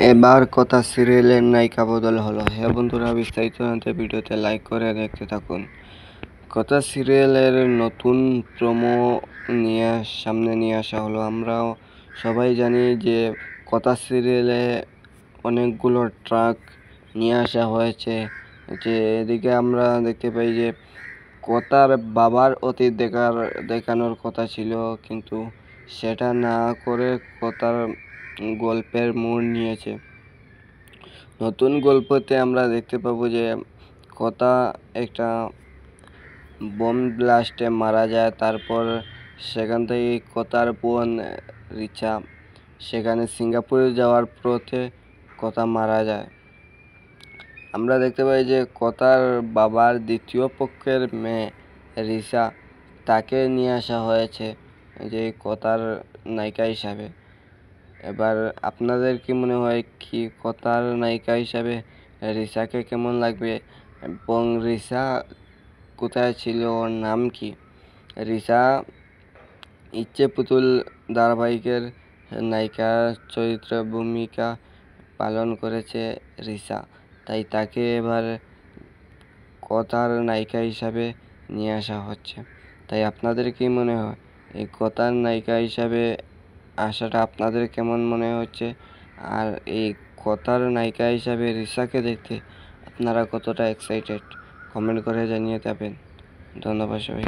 এবার কথা সিরিয়ালের নায়িকা বদল হলো। হ্যাঁ বন্ধুরা, বিস্তারিত জানতে ভিডিওতে লাইক করে দেখতে থাকুন। কথা সিরিয়ালের নতুন প্রোমো সামনে নিয়ে আসা হলো। আমরাও সবাই জানি যে কথা সিরিয়ালে অনেকগুলো ট্রাক নিয়ে আসা হয়েছে। যে এদিকে আমরা দেখতে পাই যে কথার বাবার অতীত দেখানোর কথা ছিল, কিন্তু সেটা না করে কথার গল্পের মোড় নিয়েছে। নতুন গল্পতে আমরা দেখতে পাবো যে কথা একটা বোম ব্লাস্টে মারা যায়। তারপর সেখান থেকে কথার বোন রিচা সেখানে সিঙ্গাপুরে যাওয়ার পথে কথা মারা যায়। আমরা দেখতে পাই যে কথার বাবার দ্বিতীয় পক্ষের মেয়ে রিচা, তাকে নিয়ে আসা হয়েছে যে কথার নায়িকা হিসাবে। এবার আপনাদের কি মনে হয়, কি কথার নায়িকা হিসাবে রিচাকে কেমন লাগবে, এবং রিচা কোথায় ছিল, ওর নাম কি? রিচা ইচ্ছে পুতুল ধারাবাহিকের নায়িকা চরিত্রে ভূমিকা পালন করেছে রিচা, তাই তাকে এবার কথার নায়িকা হিসাবে নিয়ে আসা হচ্ছে। তাই আপনাদের কি মনে হয়, এই কথার নায়িকা হিসাবে আসাটা আপনাদের কেমন মনে হচ্ছে? আর এই কথার নায়িকা হিসাবে রিচাকে দেখতে আপনারা কতটা এক্সাইটেড, কমেন্ট করে জানিয়ে যাবেন। ধন্যবাদ সবাই।